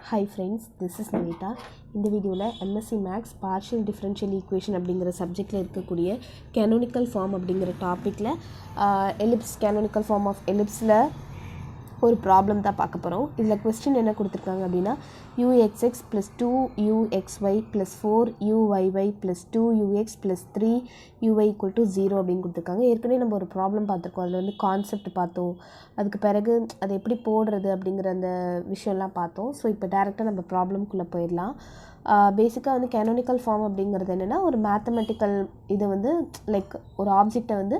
Hi friends, this is Navita. இந்த வீடியோவில் MSc Maths partial differential equation அப்படிங்கிற சப்ஜெக்டில் இருக்கக்கூடிய canonical form அப்படிங்கிற டாப்பிக்கில் ellipse canonical form of ellipseல ஒரு ப்ராப்ளம் தான் பார்க்க போகிறோம். இதில் கொஸ்டின் என்ன கொடுத்துருக்காங்க அப்படின்னா uxx + 2uxy + 4uyy + 2ux + 3uy = 0 அப்படின்னு கொடுத்துருக்காங்க. ஏற்கனவே நம்ம ஒரு ப்ராப்ளம் பார்த்துருக்கோம். அதில் வந்து கான்செப்ட் பார்த்தோம், அதுக்கு பிறகு அதை எப்படி போடுறது அப்படிங்கிற அந்த விஷயம்லாம் பார்த்தோம். ஸோ இப்போ டேரெக்டாக நம்ம ப்ராப்ளம்குள்ளே போயிடலாம். பேசிக்காக வந்து கேனோனிக்கல் ஃபார்ம் அப்படிங்கிறது என்னென்னா ஒரு மேத்தமெட்டிக்கல் இதை வந்து லைக் ஒரு ஆப்ஜெக்டை வந்து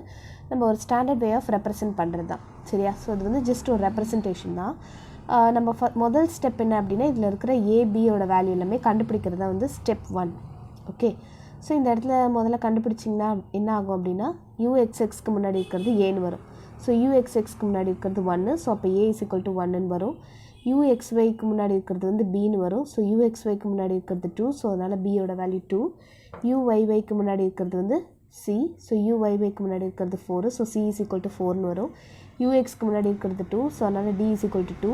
நம்ம ஒரு ஸ்டாண்டர்ட் வே ஆஃப் ரெப்ரசன்ட் பண்ணுறது தான், சரியா? ஸோ அது வந்து ஜஸ்ட் ஒரு ரெப்ரசன்டேஷன் தான். நம்ம முதல் ஸ்டெப் என்ன அப்படின்னா இதில் இருக்கிற ஏபியோட வேல்யூ எல்லாமே கண்டுபிடிக்கிறது தான் வந்து ஸ்டெப் 1. ஓகே, ஸோ இந்த இடத்துல முதல்ல கண்டுபிடிச்சிங்கன்னா என்ன ஆகும் அப்படின்னா யூஎக்ஸ்எக்ஸ்க்கு முன்னாடி இருக்கிறது ஏன்னு வரும். ஸோ யூஎக்ஸ்எக்ஸ்க்கு முன்னாடி இருக்கிறது 1, ஸோ அப்போ ஏ = 1ன்னு வரும். யூஎக்ஸ்ஒய்க்கு முன்னாடி இருக்கிறது வந்து பின்னு வரும். ஸோ யூஎக்ஸ்ஒய்க்கு முன்னாடி இருக்கிறது 2, ஸோ அதனால் பியோட வேல்யூ 2. யூஒய்ஒய்க்கு முன்னாடி இருக்கிறது வந்து சி, ஸோ யூஒய்ஒய்க்கு முன்னாடி இருக்கிறது 4, ஸோ சி = 4ன்னு வரும். யூஎக்ஸ்க்கு முன்னாடி இருக்கிறது 2, ஸோ அதனால் டி = 2.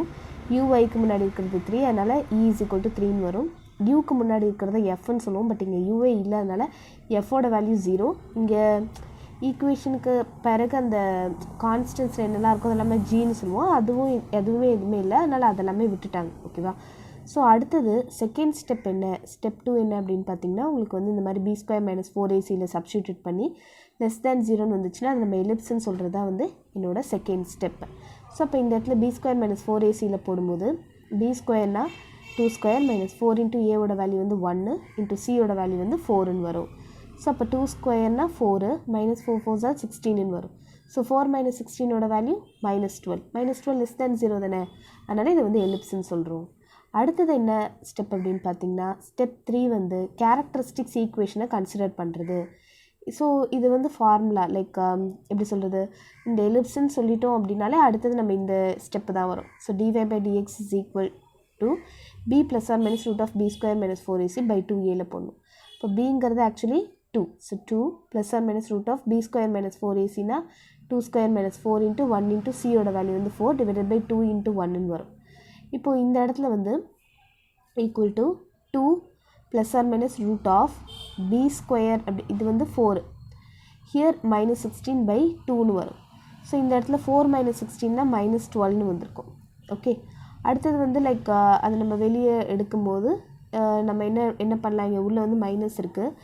யூஒய்க்கு முன்னாடி இருக்கிறது 3, அதனால் இ = 3ன்னு வரும். யூக்கு முன்னாடி இருக்கிறத எஃப்னு சொல்லுவோம், பட் இங்கே யூஏ இல்லை, அதனால் எஃபோட வேல்யூ 0. இங்கே ஈக்குவேஷனுக்கு பிறகு அந்த கான்ஸ்டன்ஸில் என்னெல்லாம் இருக்கோ அதெல்லாமே ஜின்னு சொல்லுவோம். எதுவுமே இல்லை, அதனால் அதெல்லாமே விட்டுட்டாங்க. ஓகேவா? ஸோ அடுத்தது செகண்ட் ஸ்டெப் என்ன, ஸ்டெப் 2 என்ன அப்படின்னு பார்த்தீங்கன்னா உங்களுக்கு வந்து இந்த மாதிரி b² - 4ac சப்ஸ்டியூட் பண்ணி <0 வந்துச்சுன்னா அது நம்ம எலிப்ஸ்ன்னு சொல்கிறது தான் வந்து என்னோட செகண்ட் ஸ்டெப். ஸோ அப்போ இந்த இடத்துல b² - 4ac போடும்போது b² 2² - 4 × a வேல்யூ வந்து 1 × c வேல்யூ வந்து 4ன்னு வரும். ஸோ அப்போ 2² 4 -4 4 16ன்னு வரும். So 4 - 16 value -12. -12 0 தானே, அதனால் இது வந்து எலிப்ஸ்ன்னு சொல்கிறோம். அடுத்தது என்ன ஸ்டெப் அப்படின்னு பார்த்தீங்கன்னா ஸ்டெப் 3 வந்து கேரக்டரிஸ்டிக்ஸ் ஈக்குவேஷனை கன்சிடர் பண்ணுறது. ஸோ இது வந்து ஃபார்முலா லைக் எப்படி சொல்கிறது, இந்த எலிப்ஸ்ன்னு சொல்லிட்டோம் அப்படின்னாலே அடுத்தது நம்ம இந்த ஸ்டெப்பு தான் வரும். So dy/dx = b ± (b² - 4ac) 2a போடணும். இப்போ bங்கிறது actually 2, so 2 ± (b² - 4ac) 2² - 4 × 1 × c value வந்து 4 / 2 × 1ன்னு வரும். இப்போது இந்த இடத்துல வந்து ஈக்குவல் டு 2 ± (b²) அப்படி இது வந்து 4 ஹியர் -16/2ன்னு வரும். ஸோ இந்த இடத்துல 4 - 16 -12ன்னு வந்திருக்கும். ஓகே, அடுத்தது வந்து லைக் அதை நம்ம வெளியே எடுக்கும்போது நம்ம என்ன பண்ணலாம், இங்கே உள்ளே வந்து மைனஸ் இருக்குது,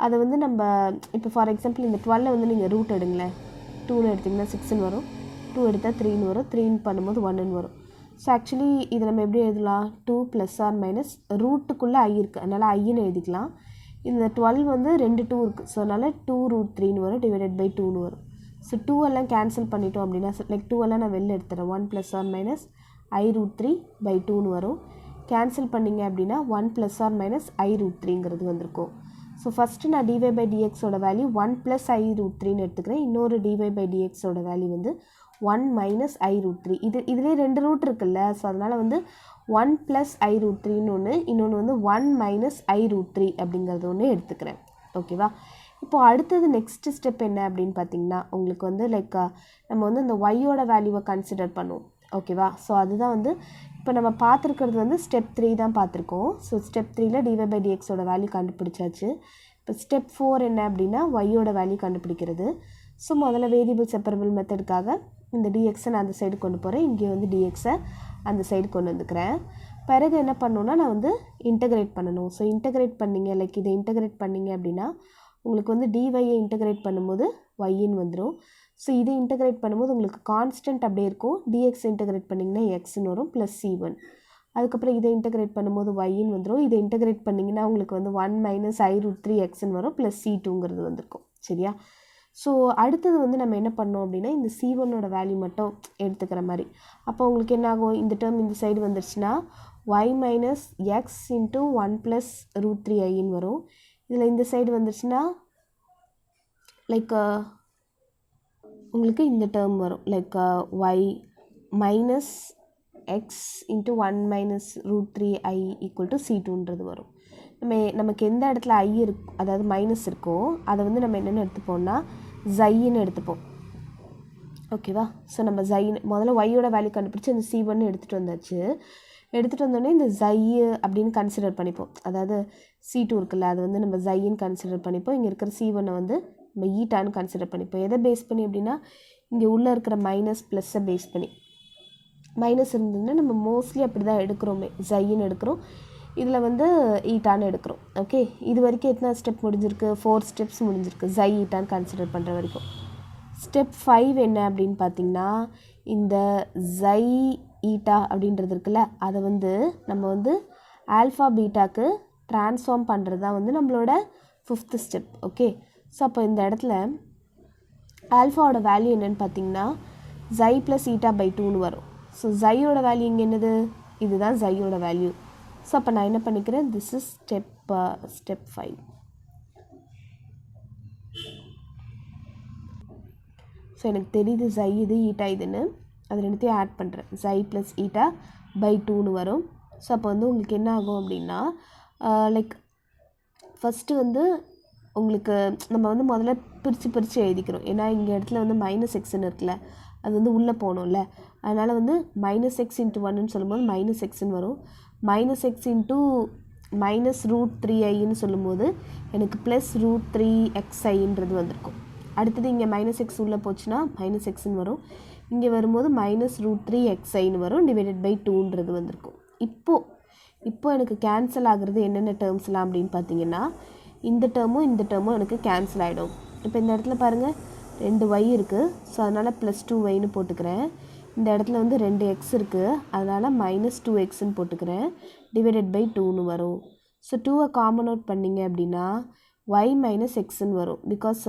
அதை வந்து நம்ம இப்போ ஃபார் எக்ஸாம்பிள் இந்த 12 வந்து நீங்கள் ரூட் எடுங்களேன். 2ன்னு எடுத்திங்கன்னா 6ன்னு வரும், 2 எடுத்தால் 3ன்னு வரும், 3ன்னு பண்ணும்போது 1ன்னு வரும். ஸோ ஆக்சுவலி இது நம்ம எப்படி எழுதலாம், 2 ± ரூட்டுக்குள்ளே ஐ இருக்குது, அதனால் ஐன்னு எழுதிக்கலாம். இந்த 12 வந்து 2 2 இருக்குது, ஸோ அதனால் 2√3ன்னு வரும் /2ன்னு வரும். ஸோ 2 எல்லாம் கேன்சல் பண்ணிட்டோம் அப்படின்னா லைக் 2 எல்லாம் நான் வெளில எடுத்துறேன். 1 ± i√3/2ன்னு வரும். கேன்சல் பண்ணிங்க அப்படின்னா 1 ± i√3ங்கிறது வந்திருக்கும். ஸோ ஃபஸ்ட்டு நான் dy/dx வேல்யூ 1 + i√3ன்னு எடுத்துக்கிறேன். இன்னொரு dy/dx வேல்யூ வந்து 1 - i√3. இதுலேயே 2 ரூட் இருக்குல்ல, ஸோ அதனால் வந்து 1 + i√3ன்னு ஒன்று, இன்னொன்று வந்து 1 - i√3 அப்படிங்கிறது ஒன்று எடுத்துக்கிறேன். ஓகேவா? இப்போது அடுத்தது நெக்ஸ்ட்டு ஸ்டெப் என்ன அப்படின்னு பார்த்தீங்கன்னா உங்களுக்கு வந்து லைக் நம்ம வந்து இந்த ஒய்யோட வேல்யூவை கன்சிடர் பண்ணுவோம். ஓகேவா? ஸோ அதுதான் வந்து இப்போ நம்ம பார்த்துருக்கிறது வந்து ஸ்டெப் 3 தான் பார்த்துருக்கோம். ஸோ ஸ்டெப் 3ல் dy/dx வேல்யூ கண்டுபிடிச்சாச்சு. இப்போ ஸ்டெப் 4 என்ன அப்படின்னா ஒய்யோட வேல்யூ கண்டுபிடிக்கிறது. ஸோ முதல்ல வேரியபிள் செப்பரபிள் மெத்தடுக்காக இந்த dxஐ நான் அந்த சைடு கொண்டு போகிறேன், இங்கே வந்து dxஐ அந்த சைடு கொண்டு வந்துக்கிறேன். பிறகு என்ன பண்ணணுன்னா நான் வந்து இன்டகிரேட் பண்ணணும். ஸோ இன்டகிரேட் பண்ணிங்க லைக் இதை இன்டகிரேட் பண்ணிங்க அப்படின்னா உங்களுக்கு வந்து dyஐ இன்டகிரேட் பண்ணும்போது yன்னு வந்துடும். ஸோ இதை இன்டகிரேட் பண்ணும்போது உங்களுக்கு கான்ஸ்டன்ட் அப்படியே இருக்கும். dx இன்டகிரேட் பண்ணிங்கன்னா xன்னு வரும் +c1. அதுக்கப்புறம் இதை இன்டகிரேட் பண்ணும்போது yன்னு வந்துடும். இதை இன்டகிரேட் பண்ணிங்கன்னா உங்களுக்கு வந்து 1 - i√3xன்னு வரும் +c2ங்கிறது வந்திருக்கும். சரியா? ஸோ அடுத்தது வந்து நம்ம என்ன பண்ணோம் அப்படின்னா இந்த c1 வேல்யூ மட்டும் எடுத்துக்கிற மாதிரி. அப்போ உங்களுக்கு என்ன ஆகும், இந்த டேர்ம் இந்த சைடு வந்துருச்சுன்னா y - x × 1 + √3iன்னு வரும். இதில் இந்த சைடு வந்துருச்சுன்னா லைக் உங்களுக்கு இந்த டேர்ம் வரும் லைக் y - x × 1 - √3i = c2ன்றது வரும். நமக்கு எந்த இடத்துல ஐ இருக்கு அதாவது மைனஸ் இருக்கோ அதை வந்து நம்ம என்னென்னு எடுத்துப்போம்னா ஜைன்னு எடுத்துப்போம். ஓகேவா? ஸோ நம்ம முதல்ல ஒய்யோட வேல்யூ கண்டுபிடிச்சி அந்த c1 எடுத்துகிட்டு வந்தாச்சு. எடுத்துகிட்டு வந்தோடனே இந்த ஜை அப்படின்னு கன்சிடர் பண்ணிப்போம். அதாவது C2 இருக்குல்ல, அது வந்து நம்ம ஜைன்னு கன்சிடர் பண்ணிப்போம். இங்கே இருக்கிற C1 வந்து நம்ம ஈட்டான்னு கன்சிடர் பண்ணிப்போம். எதை பேஸ் பண்ணி அப்படின்னா இங்கே உள்ளே இருக்கிற மைனஸ் ப்ளஸ்ஸை பேஸ் பண்ணி. மைனஸ் இருந்ததுன்னா நம்ம மோஸ்ட்லி அப்படி தான் எடுக்கிறோமே, ஜைன்னு எடுக்கிறோம். இதில் வந்து ஈட்டான்னு எடுக்கிறோம். ஓகே, இது வரைக்கும் எத்தனை ஸ்டெப் முடிஞ்சிருக்கு? 4 ஸ்டெப்ஸ் முடிஞ்சிருக்கு ஜை ஈட்டான்னு கன்சிடர் பண்ணுற வரைக்கும். ஸ்டெப் 5 என்ன அப்படின்னு பார்த்திங்கன்னா, இந்த ஜை ஈட்டா அப்படின்றது இருக்குல்ல, அதை வந்து நம்ம வந்து ஆல்ஃபா பீட்டாக்கு ட்ரான்ஸ்ஃபார்ம் பண்ணுறது தான் வந்து நம்மளோட 5th ஸ்டெப். ஓகே, ஸோ அப்போ இந்த இடத்துல ஆல்ஃபாவோட வேல்யூ என்னென்னு பார்த்திங்கன்னா ஜை ப்ளஸ் ஈட்டா பை 2ன்னு வரும். ஸோ ஜையோட வேல்யூ இங்கே என்னது? இதுதான் ஜையோட வேல்யூ. ஸோ அப்போ நான் என்ன பண்ணிக்கிறேன், திஸ் இஸ் ஸ்டெப் 5. ஸோ எனக்கு தெரியுது ஜை இது ஈட்டா இதுன்னு, அது ரெண்டுத்தையும் ஆட் பண்ணுறேன். ஜை ப்ளஸ் ஈட்டா பை 2ன்னு வரும். ஸோ அப்போ வந்து உங்களுக்கு என்ன ஆகும் அப்படின்னா, லைக் ஃபஸ்ட்டு வந்து உங்களுக்கு நம்ம வந்து முதல்ல பிரித்து எழுதிக்கிறோம். ஏன்னா இங்கே இடத்துல வந்து மைனஸ் எக்ஸ்ன்னு இருக்குல்ல, அது வந்து உள்ளே போகணும்ல, அதனால் வந்து மைனஸ் எக்ஸ் இன்ட்டு 1ன்னு சொல்லும்போது மைனஸ் எக்ஸ்ன்னு வரும். மைனஸ் எக்ஸ் இன்ட்டு மைனஸ் √3iன்னு சொல்லும்போது எனக்கு ப்ளஸ் √3xiன்றது வந்திருக்கும். அடுத்தது இங்கே மைனஸ் எக்ஸ் உள்ளே போச்சுன்னா மைனஸ் எக்ஸ்ன்னு வரும். இங்கே வரும்போது மைனஸ் √3xiன்னு வரும், டிவைடட் பை 2ன்றது வந்திருக்கும். இப்போது எனக்கு கேன்சல் ஆகுறது என்னென்ன டேர்ம்ஸ்லாம் அப்படின்னு பார்த்தீங்கன்னா, இந்த டேர்மும் எனக்கு கேன்சல் ஆகிடும். இப்போ இந்த இடத்துல பாருங்கள் 2y இருக்குது, ஸோ அதனால் ப்ளஸ் 2yன்னு போட்டுக்கிறேன். இந்த இடத்துல வந்து 2x இருக்குது, அதனால் மைனஸ் 2xன்னு போட்டுக்கிறேன், டிவைடட் பை 2ன்னு வரும். ஸோ 2வை காமன் அவுட் பண்ணிங்க அப்படின்னா y மைனஸ் எக்ஸ்ன்னு வரும். பிகாஸ்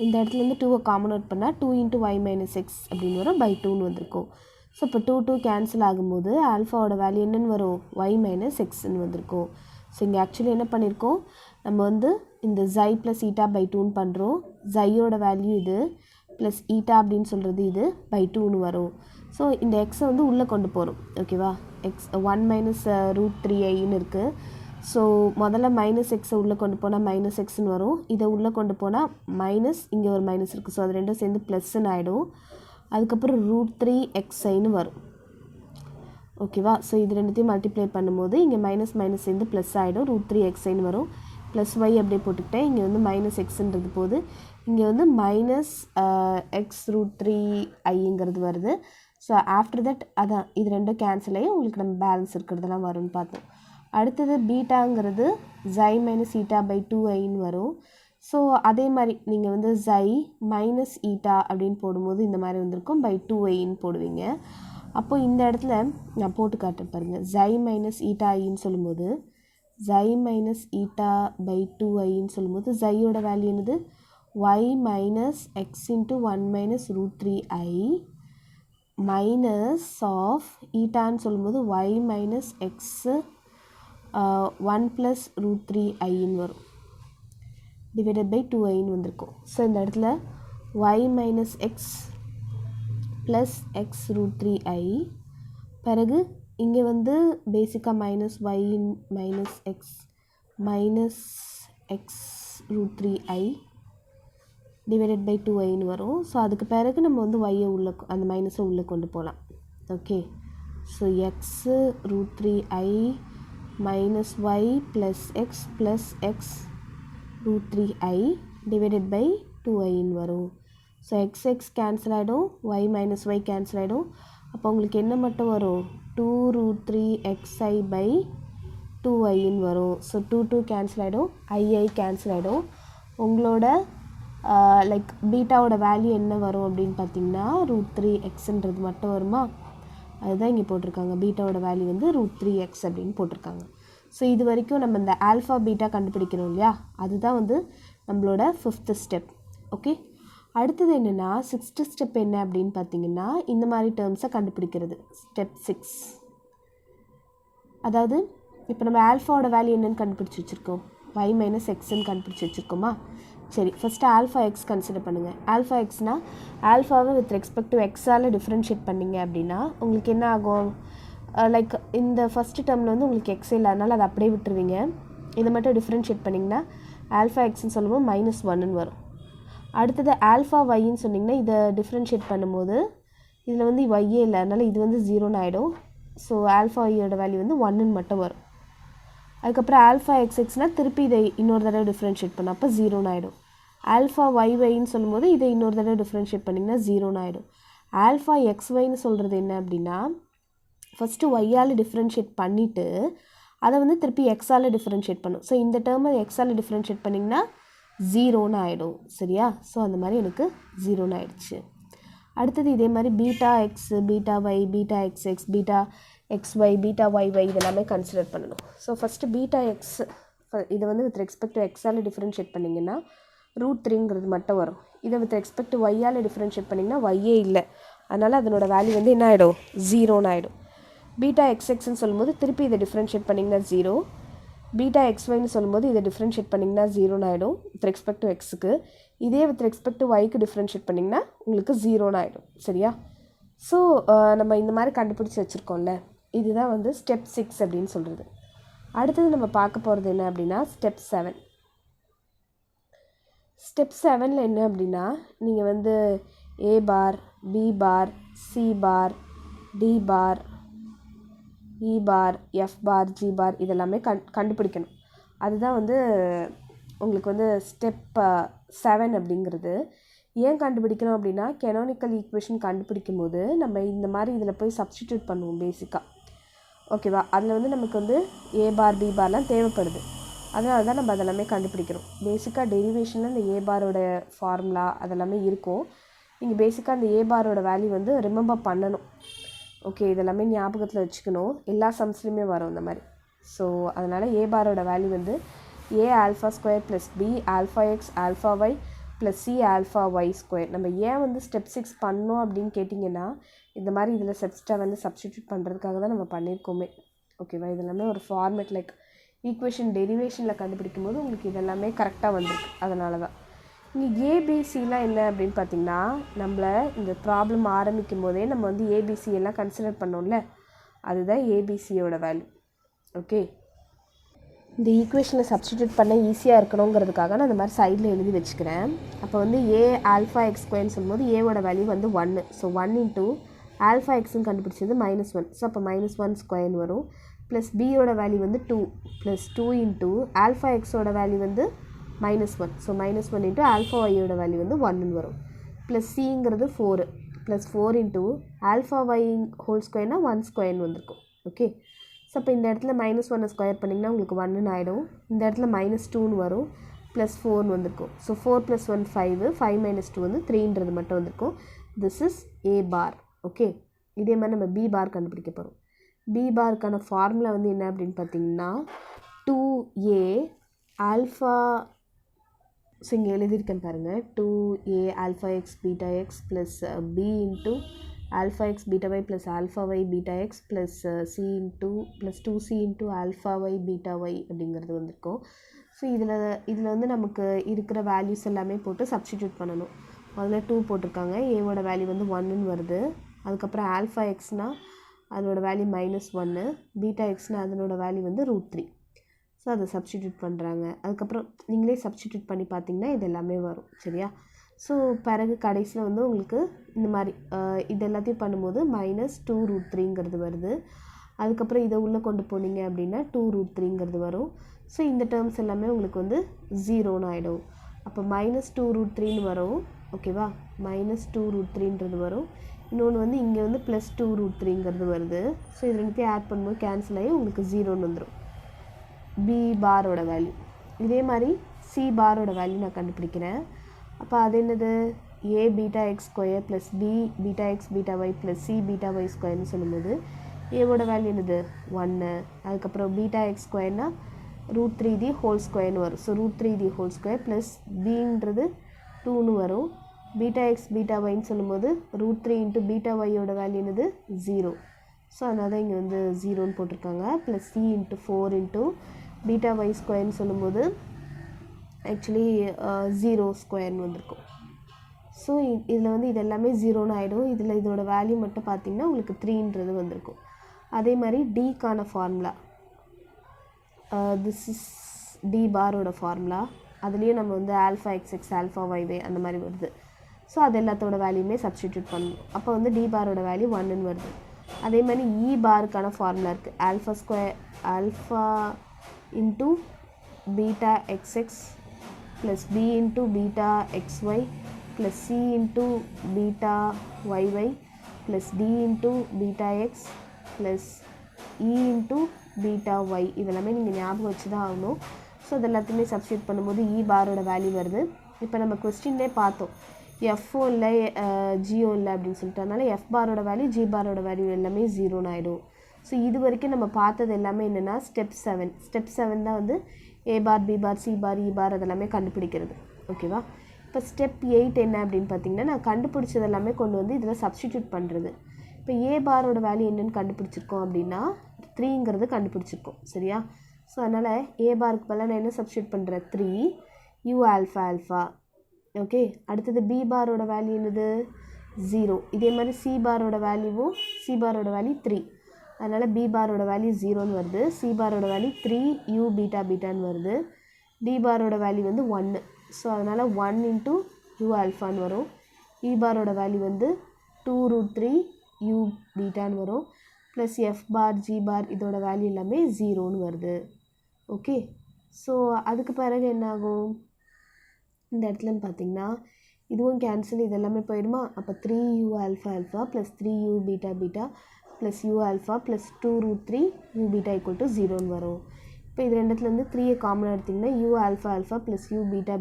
இந்த இடத்துலேருந்து 2வை காமன் அவுட் பண்ணால் 2 × y மைனஸ் எக்ஸ் அப்படின்னு வரும், பை 2ன்னு வந்திருக்கும். ஸோ இப்போ 2 கேன்சல் ஆகும்போது ஆல்ஃபாவோட வேல்யூ என்னென்னு வரும்? y மைனஸ் எக்ஸ்ன்னு வந்திருக்கும். ஸோ இங்கே ஆக்சுவலி என்ன பண்ணியிருக்கோம், நம்ம வந்து இந்த ஜை ப்ளஸ் ஈட்டா பை 2ன்னு பண்ணுறோம். ஜையோட வேல்யூ இது, ப்ளஸ் ஈட்டா அப்படின்னு சொல்கிறது இது, பை 2ன்னு வரும். ஸோ இந்த எக்ஸை வந்து உள்ளே கொண்டு போகிறோம். ஓகேவா, எக்ஸ் 1 மைனஸ் √3iன்னு இருக்குது. ஸோ முதல்ல மைனஸ் எக்ஸை உள்ளே கொண்டு போனால் மைனஸ் எக்ஸ்ன்னு வரும். இதை உள்ளே கொண்டு போனால் மைனஸ், இங்கே ஒரு மைனஸ் இருக்குது, ஸோ அது ரெண்டும் சேர்ந்து ப்ளஸ்ன்னு ஆகிடும். அதுக்கப்புறம் √3xiன்னு வரும். ஓகேவா, ஸோ இது ரெண்டுத்தையும் மல்டிப்ளை பண்ணும்போது இங்கே மைனஸ் மைனஸ் சேர்ந்து ப்ளஸ் ஆகிடும், √3xiன்னு வரும். ப்ளஸ் y அப்படியே போட்டுக்கிட்டேன். இங்கே வந்து மைனஸ் எக்ஸுன்றது போது இங்கே வந்து மைனஸ் எக்ஸ் √3iங்கிறது வருது. ஸோ ஆஃப்டர் தட் அதான் இது ரெண்டும் கேன்சல் ஆகி உங்களுக்கு நம்ம பேலன்ஸ் இருக்கிறதெல்லாம் வரும்னு பார்த்தோம். அடுத்தது பீட்டாங்கிறது ஜை மைனஸ் ஈட்டா பை 2iன்னு வரும். ஸோ அதே மாதிரி நீங்கள் வந்து ஜை மைனஸ் ஈட்டா அப்படின்னு போடும்போது இந்த மாதிரி வந்திருக்கும், பை 2iன்னு போடுவீங்க. அப்போது இந்த இடத்துல நான் போட்டு காட்டுறேன் பாருங்கள். ஜை மைனஸ் ஈட்டா ஐன்னு சொல்லும்போது ஜை மைனஸ் ஈட்டா பை 2iன்னு சொல்லும்போது ஜையோட வேல்யூ என்னது? y minus x into 1 minus √3i minus of ஈட்டான்னு சொல்லும்போது y மைனஸ் எக்ஸு 1 ப்ளஸ் √3iன்னு வரும், டிவைடட் பை 2iன்னு வந்திருக்கும். ஸோ இந்த இடத்துல y minus x plus x √3i, பிறகு இங்கே வந்து பேசிக்காக minus y minus x √3i divided by 2iன்னு வரும். ஸோ அதுக்கு பிறகு நம்ம வந்து yயை உள்ளே அந்த மைனஸை உள்ளே கொண்டு போகலாம். Okay, so x √3i minus y plus x √3i divided by 2iன்னு வரும். ஸோ எக்ஸ் கேன்சல் ஆகிடும், y மைனஸ் y கேன்சல் ஆகிடும். அப்போ உங்களுக்கு என்ன மட்டும் வரும்? 2√3xi பை 2iன்னு வரும். ஸோ 2 கேன்சல் ஆகிடும், i கேன்சல் ஆகிடும். உங்களோட லைக் பீட்டாவோட வேல்யூ என்ன வரும் அப்படின்னு பார்த்தீங்கன்னா √3xன்றது மட்டும் வருமா? அதுதான் இங்கே போட்டிருக்காங்க. பீட்டாவோட வேல்யூ வந்து √3x அப்படின்னு போட்டிருக்காங்க. ஸோ இது வரைக்கும் நம்ம இந்த ஆல்ஃபா பீட்டா கண்டுபிடிக்கிறோம் இல்லையா, அதுதான் வந்து நம்மளோட 5th ஸ்டெப். ஓகே, அடுத்தது என்னென்னா 6th ஸ்டெப் என்ன அப்படின்னு பார்த்தீங்கன்னா இந்த மாதிரி டேர்ம்ஸை கண்டுபிடிக்கிறது. ஸ்டெப் 6, அதாவது இப்போ நம்ம ஆல்ஃபாவோட வேல்யூ என்னென்னு கண்டுபிடிச்சி வச்சுருக்கோம், y மைனஸ் எக்ஸ்ன்னு கண்டுபிடிச்சி வச்சுருக்கோமா? சரி, ஃபஸ்ட்டு ஆல்ஃபா எக்ஸ் கன்சிடர் பண்ணுங்கள். ஆல்ஃபா எக்ஸ்னால் ஆல்ஃபாவை வித் ரெஸ்பெக்ட் டு எக்ஸால் டிஃப்ரென்ஷியேட் பண்ணிங்க அப்படின்னா உங்களுக்கு என்ன ஆகும்? லைக் இந்த ஃபஸ்ட்டு டேர்மில் வந்து உங்களுக்கு எக்ஸ் இல்லை, அதனால் அதை அப்படியே விட்டுருவீங்க. இதை மட்டும் டிஃப்ரென்ஷியேட் பண்ணிங்கன்னா ஆல்ஃபா எக்ஸ்ன்னு சொல்லும்போது -1ன்னு வரும். அடுத்தது ஆல்ஃபா ஒய்ன்னு சொன்னிங்கன்னா இதை டிஃப்ரென்ஷியேட் பண்ணும்போது இதில் வந்து ஒய்யே இல்லை, அதனால் இது வந்து 0ன்னு ஆகிடும். ஸோ ஆல்ஃபா ஐயோட வேல்யூ வந்து 1ன்னு மட்டும் வரும். அதுக்கப்புறம் ஆல்ஃபா எக்ஸ்எக்ஸ்னால் திருப்பி இதை இன்னொரு தடவை டிஃப்ரென்ஷியேட் பண்ண அப்போ 0ன்னு ஆகிடும். ஆல்ஃபா ஒய்ஒய்ன்னு சொல்லும்போது இதை இன்னொரு தடவை டிஃப்ரென்ஷியேட் பண்ணிங்கன்னா 0ன்னு ஆகிடும். ஆல்ஃபா எக்ஸ்ஒய்ன்னு சொல்கிறது என்ன அப்படின்னா ஃபஸ்ட்டு ஒய்யால் டிஃப்ரென்ஷியேட் பண்ணிவிட்டு அதை வந்து திருப்பி எக்ஸால் டிஃப்ரென்ஷியேட் பண்ணும். ஸோ இந்த டேர்மை எக்ஸால் டிஃப்ரென்ஷியேட் பண்ணிங்கன்னா 0ன்னு ஆகிடும். சரியா? ஸோ அந்த மாதிரி எனக்கு 0ன்னு ஆகிடுச்சு. அடுத்தது இதே மாதிரி beta X, beta Y, beta X X, beta X Y, beta Y Y இதெல்லாமே கன்சிடர் பண்ணணும். ஸோ ஃபஸ்ட்டு பீட்டா எக்ஸ் இதை வந்து வித் ரெஸ்பெக்ட் டு எக்ஸால் டிஃப்ரென்ஷியேட் பண்ணிங்கன்னா √3ங்கிறது மட்டும் வரும். இதை வித் ரெஸ்பெக்ட் டு ஒய்யால் டிஃப்ரென்ஷியேட் பண்ணிங்கன்னா ஒய்யே இல்லை, அதனால் அதனோட வேல்யூ வந்து என்ன ஆகிடும்? 0ன்னு ஆகிடும். பீட்டா எக்ஸ்எக்ஸ்ன்னு சொல்லும்போது திருப்பி இதை டிஃப்ரென்ஷியேட் பண்ணிங்கன்னா 0. பீட்டா எக்ஸ்ஒய்ன்னு சொல்லும்போது இதை டிஃப்ரென்ஷியேட் பண்ணிங்கன்னா 0ன்னு ஆகிடும் வித் ரெஸ்பெக்ட் டு எக்ஸுக்கு. இதே வித் ரெஸ்பெக்ட் டு ஒய்க்கு டிஃப்ரென்ஷியேட் பண்ணிங்கன்னா உங்களுக்கு 0ன்னு ஆகிடும். சரியா? ஸோ நம்ம இந்த மாதிரி கண்டுபிடிச்சி வச்சுருக்கோம்ல, இதுதான் வந்து ஸ்டெப் 6 அப்படின்னு சொல்கிறது. அடுத்தது நம்ம பார்க்க போகிறது என்ன அப்படின்னா ஸ்டெப் 7. ஸ்டெப் 7ல் என்ன அப்படின்னா நீங்கள் வந்து A bar, B bar, C bar, D bar, E bar, F bar, G பார் இதெல்லாமே கண்டுபிடிக்கணும். அதுதான் வந்து உங்களுக்கு வந்து ஸ்டெப் 7 அப்படிங்கிறது. ஏன் கண்டுபிடிக்கணும் அப்படின்னா கெனானிக்கல் ஈக்குவேஷன் கண்டுபிடிக்கும் போது நம்ம இந்த மாதிரி இதில் போய் சப்ஸ்டிடியூட் பண்ணுவோம் பேசிக்காக. ஓகேவா? அதில் வந்து நமக்கு வந்து A பார், B பார்லாம் தேவைப்படுது. அதனால தான் நம்ம அதெல்லாமே கண்டுபிடிக்கிறோம். பேசிக்காக டெரிவேஷனில் இந்த A பாரோட ஃபார்முலா அதெல்லாமே இருக்கும். நீங்கள் பேசிக்காக அந்த A பாரோட வேல்யூ வந்து ரிமெம்பர் பண்ணணும். ஓகே, இதெல்லாமே ஞாபகத்தில் வச்சுக்கணும். எல்லா சம்ஸ்லையுமே வரும் இந்த மாதிரி. ஸோ அதனால் A பாரோட வேல்யூ வந்து A alpha square plus B alpha x alpha y plus C alpha y square. நம்ம ஏன் வந்து ஸ்டெப் 6 பண்ணோம் அப்படின்னு கேட்டிங்கன்னா இந்த மாதிரி இதில் ஸ்டெப்ஸ்ட்டை வந்து சப்ஸ்டிடியூட் பண்ணுறதுக்காக தான் நம்ம பண்ணியிருக்கோமே. ஓகேவா? இதெல்லாமே ஒரு ஃபார்மேட் லைக் ஈக்குவேஷன் டெரிவேஷனில் கண்டுபிடிக்கும் போது உங்களுக்கு இதெல்லாமே கரெக்டாக வந்துருக்கு. அதனால தான் இங்கே ஏபிசிலாம் என்ன அப்படின்னு பார்த்திங்கன்னா நம்மளை இந்த ப்ராப்ளம் ஆரம்பிக்கும் போதே நம்ம வந்து ஏபிசி எல்லாம் கன்சிடர் பண்ணோம்ல, அதுதான் ஏபிசியோட வேல்யூ. ஓகே, இந்த ஈக்குவேஷனை சப்ஸ்டிடியூட் பண்ண ஈஸியாக இருக்கணுங்கிறதுக்காக நான் இந்த மாதிரி சைடில் எழுதி வச்சுக்கிறேன். அப்போ வந்து A ஆல்ஃபா எக்ஸ் ஸ்கொயர்னு சொல்லும்போது ஏவோட வேல்யூ வந்து 1. ஸோ 1 இன்ட்டு ஆல்ஃபா எக்ஸ்ன்னு கண்டுபிடிச்சது -1. ஸோ அப்போ -1 ஸ்கொயர்னு வரும். ப்ளஸ் பியோட வேல்யூ வந்து 2 ப்ளஸ் 2 இன்ட்டு ஆல்ஃபா எக்ஸோட வேல்யூ வந்து -1. ஸோ -1 இன்ட்டு ஆல்ஃபா ஒய்யோட வேல்யூ வந்து 1ன்னு வரும். ப்ளஸ் சிங்கிறது 4 plus 4 into alpha y whole ஸ்கொயர்னால் 1 ஸ்கொயர்னு வந்திருக்கும். ஓகே, ஸோ அப்போ இந்த இடத்துல -1 ஸ்கொயர் பண்ணிங்கன்னா உங்களுக்கு 1ன்னு ஆகிடும். இந்த இடத்துல -2ன்னு வரும், ப்ளஸ் 4ன்னு வந்திருக்கும். ஸோ 4 + 1 5, 5 - 2 வந்து 3ன்றது மட்டும் வந்திருக்கும். This is A bar. Okay, இதே மாதிரி நம்ம B பார் கண்டுபிடிக்க போகிறோம். B பாருக்கான ஃபார்முலா வந்து என்ன அப்படின்னு பார்த்தீங்கன்னா 2A ஆல்ஃபா, ஸோ இங்கே எழுதியிருக்கேன் பாருங்கள், 2A alpha x beta x plus B into alpha x beta y plus alpha y beta x plus C into plus 2C into alpha y beta y அப்படிங்கிறது வந்திருக்கும். So இதில் வந்து நமக்கு இருக்கிற values எல்லாமே போட்டு சப்ஸ்டிடியூட் பண்ணணும். முதல்ல 2 போட்டிருக்காங்க, ஏவோட வேல்யூ வந்து 1ன்னு வருது. அதுக்கப்புறம் ஆல்ஃபா எக்ஸ்னால் அதனோட வேல்யூ -1, பீட்டா எக்ஸ்னால் அதனோட வேல்யூ வந்து √3. ஸோ அதை சப்ஸ்டிடியூட் பண்ணுறாங்க. அதுக்கப்புறம் நீங்களே சப்ஸ்டிடியூட் பண்ணி பார்த்தீங்கன்னா இது எல்லாமே வரும். சரியா? ஸோ பிறகு கடைசியில் வந்து உங்களுக்கு இந்த மாதிரி இது எல்லாத்தையும் பண்ணும்போது -2√3ங்கிறது வருது. அதுக்கப்புறம் இதை உள்ளே கொண்டு போனீங்க அப்படின்னா 2√3ங்கிறது வரும். ஸோ இந்த டேர்ம்ஸ் எல்லாமே உங்களுக்கு வந்து 0ன்னு ஆகிடும். அப்போ -2√3ன்னு வரும். ஓகேவா? -2√3ன்றது வரும். இன்னொன்று வந்து இங்கே வந்து +2√3ங்கிறது வருது. ஸோ இது ரெண்டுத்தையும் ஆட் பண்ணும்போது கேன்சல் ஆகி உங்களுக்கு 0ன்னு வந்துடும் B பாரோட வேல்யூ. இதே மாதிரி C பாரோட வேல்யூ நான் கண்டுபிடிக்கிறேன். அப்போ அது என்னது? A beta x square plus B beta X beta y plus C beta y ஸ்கொயர்னு சொல்லும்போது ஏவோட வேல்யூ என்னது? 1. அதுக்கப்புறம் பீட்டா எக்ஸ் ஸ்கொயர்னால் √3D ஹோல் ஸ்கொயர்னு வரும். So √3D whole square plus Bன்றது 2ன்னு வரும். பீட்டா எக்ஸ் பீட்டா ஒய்ன்னு சொல்லும்போது √3 இன்ட்டு பீட்டா ஒய்யோட வேல்யூ என்னது? 0. ஸோ அதனால தான் இங்கே வந்து 0ன்னு போட்டிருக்காங்க. Plus C into 4 into beta y ஸ்கொயர்னு சொல்லும்போது ஆக்சுவலி 0 ஸ்கொயர்னு வந்திருக்கும். ஸோ இதில் வந்து இது எல்லாமே 0ன்னு ஆகிடும். இதில் இதோட வேல்யூ மட்டும் பார்த்திங்கன்னா உங்களுக்கு 3ன்றது வந்திருக்கும். அதே மாதிரி Dக்கான ஃபார்முலா, திஸ் இஸ் D பாரோட ஃபார்முலா. அதுலேயும் நம்ம வந்து ஆல்ஃபா எக்ஸ்எக்ஸ் ஆல்ஃபா ஒய்வே அந்த மாதிரி வருது. ஸோ அது எல்லாத்தோட வேல்யூமே சப்ஸ்டிடியூட் பண்ணணும். அப்போ வந்து D பாரோட வேல்யூ 1ன்னு வருது. அதே மாதிரி இ பாருக்கான ஃபார்முலா இருக்குது. Alpha into beta x x plus B into beta x y plus C into beta y y plus D into beta x plus E into beta y. இதெல்லாமே நீங்கள் ஞாபகம் வச்சு தான் ஆகணும். ஸோ இது எல்லாத்தையுமே சப்ஸ்டியூட் பண்ணும்போது இ பாரோட வேல்யூ வருது. இப்போ நம்ம கொஸ்டின்லே பார்த்தோம் எஃப்ஓ இல்லை ஜிஓ இல்லை அப்படின்னு சொல்லிட்டு. அதனால் எஃப் பாரோட வேல்யூ ஜி பாரோட வேல்யூ எல்லாமே 0ன்னு ஆகிடும். ஸோ இது வரைக்கும் நம்ம பார்த்தது எல்லாமே என்னென்னா ஸ்டெப் 7 தான் வந்து ஏ bar B bar C bar இ பார் அதெல்லாமே கண்டுபிடிக்கிறது. ஓகேவா? இப்போ ஸ்டெப் 8 என்ன அப்படின்னு பார்த்தீங்கன்னா நான் கண்டுபிடிச்சது எல்லாமே கொண்டு வந்து இதில் சப்ஸ்டிடியூட் பண்ணுறது. இப்போ ஏ பாரோட வேல்யூ என்னென்னு கண்டுபிடிச்சிருக்கோம் அப்படின்னா 3ங்கிறது கண்டுபிடிச்சிருக்கோம். சரியா? ஸோ அதனால் ஏ பாருக்கு பதிலாக நான் என்ன சப்ஸ்டியூட் பண்ணுறேன் 3 யூ ஆல்ஃபா. ஓகே, அடுத்தது பி பாரோட வேல்யூ என்னது 0. இதே மாதிரி சி பாரோட வேல்யூ 3. அதனால் பி பாரோட வேல்யூ 0ன்னு வருது. சி பாரோட வேல்யூ 3 யூ பீட்டான்னு வருது. டி பாரோட வேல்யூ வந்து 1. ஸோ அதனால் 1 இன்ட்டு யூ ஆல்ஃபான்னு வரும். இ பாரோட வேல்யூ வந்து 2√3 யூ பீட்டான்னு வரும். ப்ளஸ் எஃப் பார் ஜி பார் இதோட வேல்யூ எல்லாமே 0ன்னு வருது. ஓகே, ஸோ அதுக்கு பிறகு என்ன ஆகும் இந்த இடத்துலன்னு பார்த்தீங்கன்னா இதுவும் கேன்சல், இதெல்லாமே போயிடுமா? அப்போ 3u alpha plus 3u beta plus you alpha plus 2√3 you beta = 0ன்னு வரும். இப்போ இது ரெண்டுத்துலேருந்து 3 காமனாக எடுத்திங்கன்னா you alpha plus you beta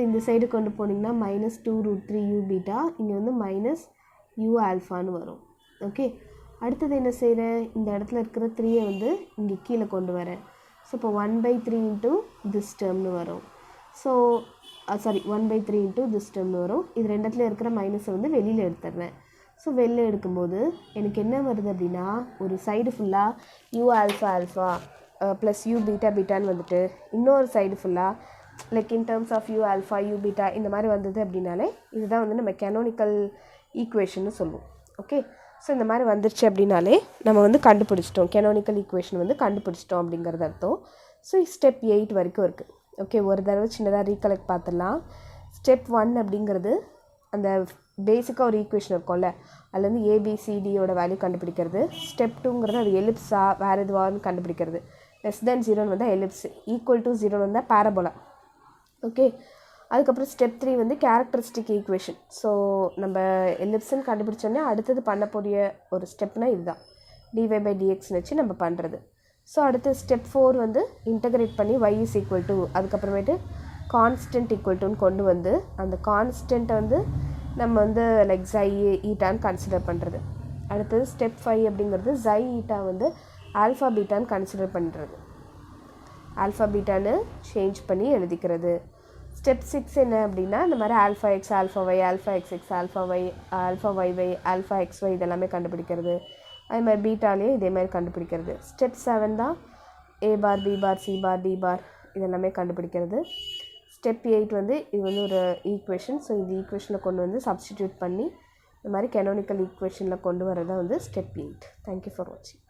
இந்த சைடு கொண்டு போனீங்கன்னா மைனஸ் 2√3 யூ பீட்டா, இங்கே வந்து மைனஸ் யூ ஆல்ஃபான்னு வரும். ஓகே, அடுத்தது என்ன செய்கிறேன், இந்த இடத்துல இருக்கிற 3யை வந்து இங்கே கீழே கொண்டு வரேன். ஸோ இப்போ 1/3 இன்ட்டு திஸ் டேர்ம்னு வரும். ஸோ 1/3 இன்ட்டு திஸ் டேர்ம்னு வரும். இது ரெண்டத்தில் இருக்கிற மைனஸை வந்து வெளியில் எடுத்துடுறேன். ஸோ வெளில எடுக்கும்போது எனக்கு என்ன வருது அப்படின்னா ஒரு சைடு ஃபுல்லாக யூ ஆல்ஃபா ப்ளஸ் யூ பீட்டான்னு வந்துட்டு இன்னொரு சைடு ஃபுல்லாக like in terms of u alpha u beta இந்த மாதிரி வந்தது அப்படின்னாலே இதுதான் வந்து நம்ம கேனோனிக்கல் ஈக்குவேஷன்னு சொல்லுவோம். ஓகே, ஸோ இந்த மாதிரி வந்துருச்சு அப்படின்னாலே நம்ம வந்து கண்டுபிடிச்சிட்டோம், கேனோனிக்கல் ஈக்குவேஷன் வந்து கண்டுபிடிச்சிட்டோம் அப்படிங்கிறது அர்த்தம். ஸோ ஸ்டெப் 8 வரைக்கும் இருக்குது. ஓகே, ஒரு தடவை சின்னதாக ரீகலெக்ட் பார்த்துடலாம். ஸ்டெப் 1 அப்படிங்கிறது அந்த பேசிக்காக ஒரு ஈக்குவேஷன் இருக்கும்ல, அதில் வந்து ஏபிசிடியோட வேல்யூ கண்டுபிடிக்கிறது. ஸ்டெப் 2ங்கிறது அது எலிப்ஸா வேறு எதுவான்னு கண்டுபிடிக்கிறது. <0 வந்தால் எலிப்ஸ், =0 வந்தால் பேரபோலா. ஓகே, அதுக்கப்புறம் ஸ்டெப் 3 வந்து கேரக்டரிஸ்டிக் ஈக்குவேஷன். ஸோ நம்ம எலிப்ஸ்ன்னு கண்டுபிடிச்சோன்னே அடுத்தது பண்ணக்கூடிய ஒரு ஸ்டெப்னா இதுதான், dy/dxன்னு வச்சு நம்ம பண்ணுறது. ஸோ அடுத்து ஸ்டெப் 4 வந்து இன்டகிரேட் பண்ணி y = அதுக்கப்புறமேட்டு கான்ஸ்டன்ட் ஈக்குவல்ட்டுன்னு கொண்டு வந்து அந்த கான்ஸ்டன்ட்டை வந்து நம்ம வந்து லைக் xi ஈட்டான்னு கன்சிடர் பண்ணுறது. அடுத்தது ஸ்டெப் 5 அப்படிங்கிறது xi ஈட்டா வந்து ஆல்ஃபா பீட்டான்னு கன்சிடர் பண்ணுறது, ஆல்ஃபா பீட்டான்னு சேஞ்ச் பண்ணி எழுதிக்கிறது. ஸ்டெப் 6 என்ன அப்படின்னா இந்த மாதிரி alpha x alpha y alpha x x alpha y alpha y y alpha x y இதெல்லாமே கண்டுபிடிக்கிறது. அதே மாதிரி பீட்டாலேயே இதே மாதிரி கண்டுபிடிக்கிறது. ஸ்டெப் 7 தான் ஏ bar B bar C bar D பார் இதெல்லாமே கண்டுபிடிக்கிறது. ஸ்டெப் 8 வந்து இது வந்து ஒரு ஈக்குவேஷன். ஸோ இந்த ஈக்குவேஷனில் கொண்டு வந்து சப்ஸ்டிடியூட் பண்ணி இந்த மாதிரி கேனோனிக்கல் ஈக்குவேஷனில் கொண்டு வரதான் வந்து ஸ்டெப் 8. தேங்க்யூ ஃபார் வாட்சிங்.